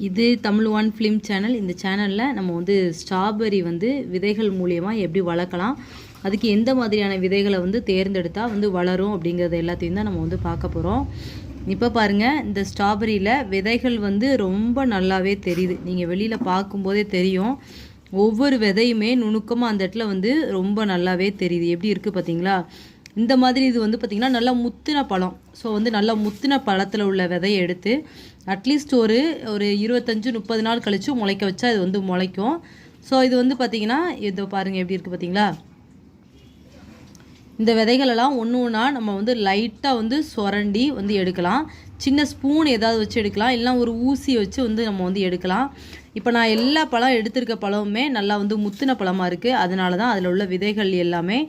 இது Tamil one film channel. இந்த சேனலில் நம்ம வந்து ஸ்ட்ராபெரி வந்து விதைகள் மூலியமாக எப்படி வளர்க்கலாம், அதுக்கு எந்த மாதிரியான விதைகளை வந்து தேர்ந்தெடுத்தால் வந்து வளரும் அப்படிங்கிறது எல்லாத்தையும் தான் நம்ம வந்து பார்க்க போகிறோம். இப்போ பாருங்கள், இந்த ஸ்ட்ராபெரியில் விதைகள் வந்து ரொம்ப நல்லாவே தெரியுது. நீங்கள் வெளியில் பார்க்கும்போதே தெரியும். ஒவ்வொரு விதையுமே நுணுக்கமாக அந்த இடத்துல வந்து ரொம்ப நல்லாவே தெரியுது. எப்படி இருக்குது பார்த்தீங்களா? இந்த மாதிரி இது வந்து பார்த்திங்கன்னா நல்லா முத்தின பழம். ஸோ வந்து நல்லா முத்தின பழத்தில் உள்ள விதையை எடுத்து அட்லீஸ்ட் ஒரு 25-30 நாள் கழித்து முளைக்க வச்சா இது வந்து முளைக்கும். ஸோ இது வந்து பார்த்திங்கன்னா இதோ பாருங்கள் எப்படி இருக்குது பார்த்தீங்களா? இந்த விதைகளெல்லாம் ஒன்று ஒன்றா நம்ம வந்து லைட்டாக வந்து சுரண்டி வந்து எடுக்கலாம். சின்ன ஸ்பூன் ஏதாவது வச்சு எடுக்கலாம், இல்லைனா ஒரு ஊசி வச்சு வந்து நம்ம வந்து எடுக்கலாம். இப்போ நான் எல்லா பழம் எடுத்திருக்க பழமுமே நல்லா வந்து முத்தின பழமாக இருக்குது. அதனால தான் அதில் உள்ள விதைகள் எல்லாமே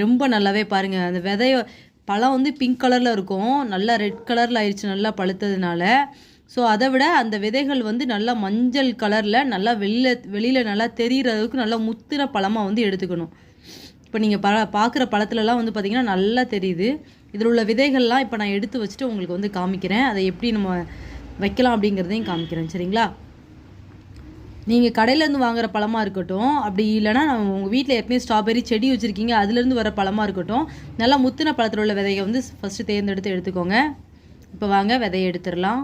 ரொம்ப நல்லாவே பாருங்கள். அந்த பழம் வந்து பிங்க் கலரில் இருக்கும், நல்லா ரெட் கலரில் ஆயிடுச்சு நல்லா பழுத்ததுனால. ஸோ அதை விட அந்த விதைகள் வந்து நல்லா மஞ்சள் கலரில் நல்லா வெளியில் நல்லா தெரிகிற அளவுக்கு நல்லா முத்தின பழமாக வந்து எடுத்துக்கணும். இப்போ நீங்கள் பார்க்குற பழத்துலலாம் வந்து பார்த்திங்கன்னா நல்லா தெரியுது. இதில் உள்ள விதைகள்லாம் இப்போ நான் எடுத்து வச்சுட்டு உங்களுக்கு வந்து காமிக்கிறேன். அதை எப்படி நம்ம வைக்கலாம் அப்படிங்கிறதையும் காமிக்கிறேன், சரிங்களா? நீங்கள் கடையிலேருந்து வாங்குகிற பழமாக இருக்கட்டும், அப்படி இல்லைனா நம்ம உங்கள் வீட்டில் எப்பவுமே ஸ்ட்ராபெரி செடி வச்சுருக்கீங்க, அதுலேருந்து வர பழமாக இருக்கட்டும், நல்லா முத்தின பழத்தில் உள்ள விதையை வந்து ஃபஸ்ட்டு தேர்ந்தெடுத்து எடுத்துக்கோங்க. இப்போ வாங்க விதையை எடுத்துடலாம்.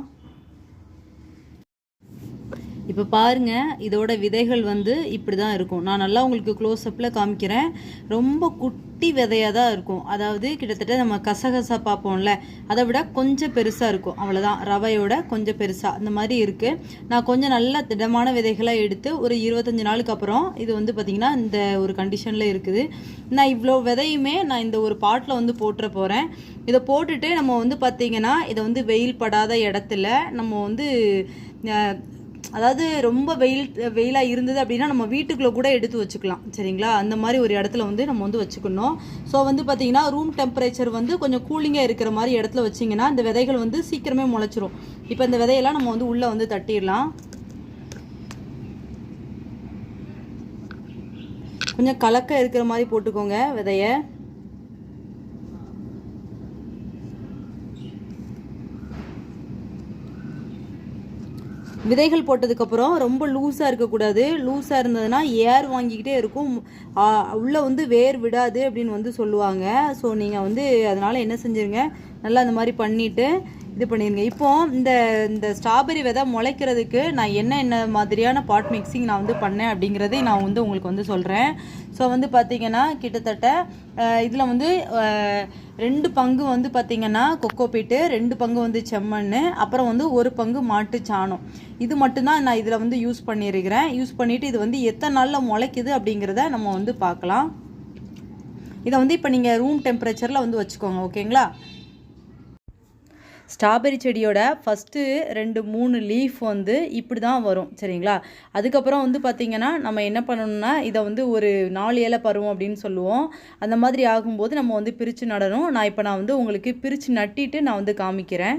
இப்போ பாருங்கள், இதோட விதைகள் வந்து இப்படி தான் இருக்கும். நான் நல்லா உங்களுக்கு க்ளோஸ்அப்பில் காமிக்கிறேன். ரொம்ப குட்டி விதையாக தான் இருக்கும். அதாவது கிட்டத்தட்ட நம்ம கசகசா பார்ப்போம்ல, அதை விட கொஞ்சம் பெருசாக இருக்கும். அவ்வளோதான், ரவையோட கொஞ்சம் பெருசாக அந்த மாதிரி இருக்குது. நான் கொஞ்சம் நல்ல திடமான விதைகளாக எடுத்து ஒரு 25 நாளுக்கு அப்புறம் இது வந்து பார்த்திங்கன்னா இந்த ஒரு கண்டிஷனில் இருக்குது. நான் இவ்வளோ விதையுமே நான் இந்த ஒரு பாட்டில் வந்து போட்டுற போகிறேன். இதை போட்டுட்டு நம்ம வந்து பார்த்திங்கன்னா இதை வந்து வெயில் படாத இடத்துல நம்ம வந்து அதாவது ரொம்ப வெயிலாக இருந்தது அப்படின்னா நம்ம வீட்டுக்குள்ளே கூட எடுத்து வச்சுக்கலாம், சரிங்களா? அந்த மாதிரி ஒரு இடத்துல வந்து நம்ம வந்து வச்சுக்கணும். ஸோ வந்து பார்த்திங்கன்னா ரூம் டெம்பரேச்சர் வந்து கொஞ்சம் கூலிங்காக இருக்கிற மாதிரி இடத்துல வச்சிங்கன்னா இந்த விதைகள் வந்து சீக்கிரமே முளைச்சிரும். இப்போ இந்த விதையெல்லாம் நம்ம வந்து உள்ளே வந்து தட்டிடலாம். கொஞ்சம் கலக்க இருக்கிற மாதிரி போட்டுக்கோங்க விதையை. விதைகள் போட்டதுக்கப்புறம் ரொம்ப லூஸாக இருக்கக்கூடாது. லூஸாக இருந்ததுன்னா ஏர் வாங்கிக்கிட்டே இருக்கும், உள்ளே வந்து வேர் விடாது அப்படின்னு வந்து சொல்லுவாங்க. ஸோ நீங்கள் வந்து அதனால் என்ன செஞ்சுருங்க, நல்லா அந்த மாதிரி பண்ணிவிட்டு இது பண்ணிடுங்க. இப்போது இந்த ஸ்ட்ராபெரி விதை முளைக்கிறதுக்கு நான் என்ன மாதிரியான பாட் மிக்சிங் நான் வந்து பண்ணேன் அப்படிங்கிறதை நான் வந்து உங்களுக்கு வந்து சொல்கிறேன். ஸோ வந்து பார்த்திங்கன்னா கிட்டத்தட்ட இதில் வந்து 2 பங்கு வந்து பார்த்திங்கன்னா கொக்கோ பீட்டு, 2 பங்கு வந்து செம்மண், அப்புறம் வந்து 1 பங்கு மாட்டு சாணம். இது மட்டும்தான் நான் இதில் வந்து யூஸ் பண்ணியிருக்கிறேன். யூஸ் பண்ணிவிட்டு இது வந்து எத்தனை நாளில் முளைக்குது அப்படிங்கிறத நம்ம வந்து பார்க்கலாம். இதை வந்து இப்போ நீங்கள் ரூம் டெம்பரேச்சரில் வந்து வச்சுக்கோங்க, ஓகேங்களா? ஸ்ட்ராபெரி செடியோட ஃபஸ்ட்டு 2-3 லீஃப் வந்து இப்படி தான் வரும், சரிங்களா? அதுக்கப்புறம் வந்து பார்த்திங்கன்னா நம்ம என்ன பண்ணணும்னா இதை வந்து ஒரு 4 இலை பருவம் அப்படின்னு சொல்லுவோம். அந்த மாதிரி ஆகும்போது நம்ம வந்து பிரித்து நடணும். நான் வந்து உங்களுக்கு பிரித்து நட்டிட்டு நான் வந்து காமிக்கிறேன்.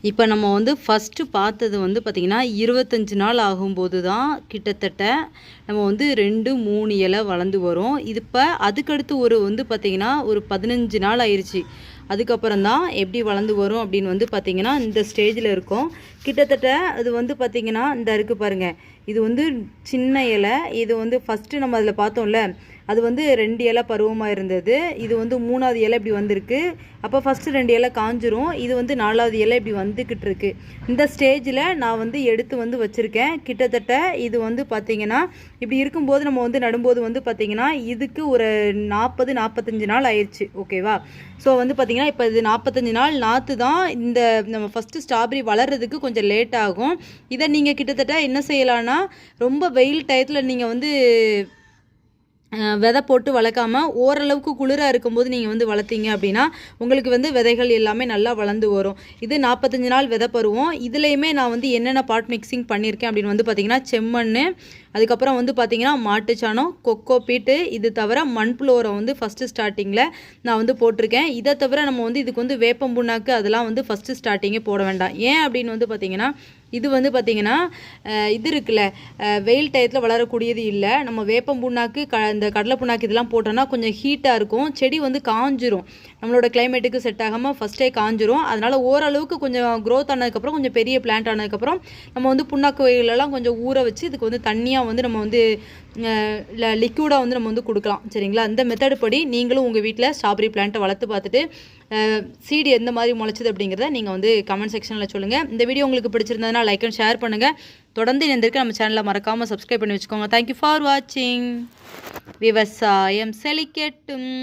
இப்போ நம்ம வந்து ஃபஸ்ட்டு பார்த்தது வந்து பார்த்திங்கன்னா 25 நாள் ஆகும்போது தான் கிட்டத்தட்ட நம்ம வந்து 2-3 இலை வளர்ந்து வரும். இது இப்போ அதுக்கடுத்து வந்து பார்த்திங்கன்னா ஒரு 15 நாள் ஆயிடுச்சு. அதுக்கப்புறம் தான் எப்படி வளர்ந்து வரும் அப்படின்னு வந்து பார்த்திங்கன்னா இந்த ஸ்டேஜில் இருக்கும். கிட்டத்தட்ட அது வந்து பார்த்திங்கன்னா இந்த இருக்குது பாருங்கள், இது வந்து சின்ன இலை. இது வந்து ஃபஸ்ட்டு நம்ம அதில் பார்த்தோம்ல, அது வந்து 2 இலை பருவமாக இருந்தது. இது வந்து 3வது இலை இப்படி வந்திருக்கு. அப்போ ஃபஸ்ட்டு 2 இலை காஞ்சிரும். இது வந்து 4வது இலை இப்படி வந்துக்கிட்டு இருக்கு. இந்த ஸ்டேஜில் நான் வந்து எடுத்து வந்து வச்சுருக்கேன். கிட்டத்தட்ட இது வந்து பார்த்திங்கன்னா இப்படி இருக்கும்போது நம்ம வந்து நடும்போது வந்து பார்த்திங்கன்னா இதுக்கு ஒரு 40-45 நாள் ஆயிடுச்சு, ஓகேவா? ஸோ வந்து பார்த்திங்கன்னா இப்போ இது 45 நாள் நாற்று தான். இந்த நம்ம ஃபஸ்ட்டு ஸ்ட்ராபெரி வளர்கிறதுக்கு கொஞ்சம் லேட் ஆகும். இதை நீங்கள் கிட்டத்தட்ட என்ன செய்யலான்னா, ரொம்ப வெயில் டயத்தில் நீங்கள் வந்து விதை போட்டு வளர்க்காமல் ஓரளவுக்கு குளிராக இருக்கும்போது நீங்கள் வந்து வளர்த்தீங்க அப்படின்னா உங்களுக்கு வந்து விதைகள் எல்லாமே நல்லா வளர்ந்து வரும். இது 45 நாள் விதை பருவம். இதுலேயுமே நான் வந்து என்னென்ன பாட் மிக்சிங் பண்ணியிருக்கேன் அப்படின்னு வந்து பார்த்திங்கன்னா செம்மண், அதுக்கப்புறம் வந்து பார்த்திங்கன்னா மாட்டுச்சாணம், கொக்கோ பீட்டு, இது தவிர மண்புழு உரம் வந்து ஃபஸ்ட்டு ஸ்டார்டிங்கில் நான் வந்து போட்டிருக்கேன். இதை தவிர நம்ம வந்து இதுக்கு வந்து வேப்பம் புண்ணாக்கு அதெல்லாம் வந்து ஃபஸ்ட்டு ஸ்டார்டிங்கே போட வேண்டாம். ஏன் அப்படின்னு வந்து பார்த்திங்கன்னா இது வந்து பார்த்திங்கன்னா இது இருக்குல்ல, வெயில் டயத்தில் வளரக்கூடியது இல்லை. நம்ம வேப்பம் புண்ணாக்கு இந்த கடலை புண்ணாக்கு இதெல்லாம் போட்டோன்னா கொஞ்சம் ஹீட்டாக இருக்கும், செடி வந்து காஞ்சிரும். நம்மளோட கிளைமேட்டுக்கு செட் ஆகாமல் ஃபஸ்ட்டே காஞ்சிரும். அதனால் ஓரளவுக்கு கொஞ்சம் க்ரோத் ஆனதுக்கப்புறம், கொஞ்சம் பெரிய பிளான்ட் ஆனதுக்கப்புறம் நம்ம வந்து புண்ணாக்கு வகைகளெல்லாம் கொஞ்சம் ஊற வச்சு இதுக்கு வந்து தண்ணியாக வந்து நம்ம வந்து லிக்யூடாக வந்து நம்ம வந்து கொடுக்கலாம். சரிங்களா? இந்த மெத்தடு படி நீங்களும் உங்கள் வீட்டில் ஸ்ட்ராபெரி பிளான்ட்டை வளர்த்து பார்த்துட்டு சீடு எந்த மாதிரி முளைச்சிது அப்படிங்கிறத நீங்கள் வந்து கமெண்ட் செக்ஷனில் சொல்லுங்கள். இந்த வீடியோ உங்களுக்கு பிடிச்சிருந்ததுன்னா லைக் அண்ட் ஷேர் பண்ணுங்கள். தொடர்ந்து இணைந்திருக்க நம்ம சேனலில் மறக்காமல் சப்ஸ்கிரைப் பண்ணி வச்சுக்கோங்க. தேங்க்யூ ஃபார் வாட்சிங். விவசாயம் செழிக்கட்டும்.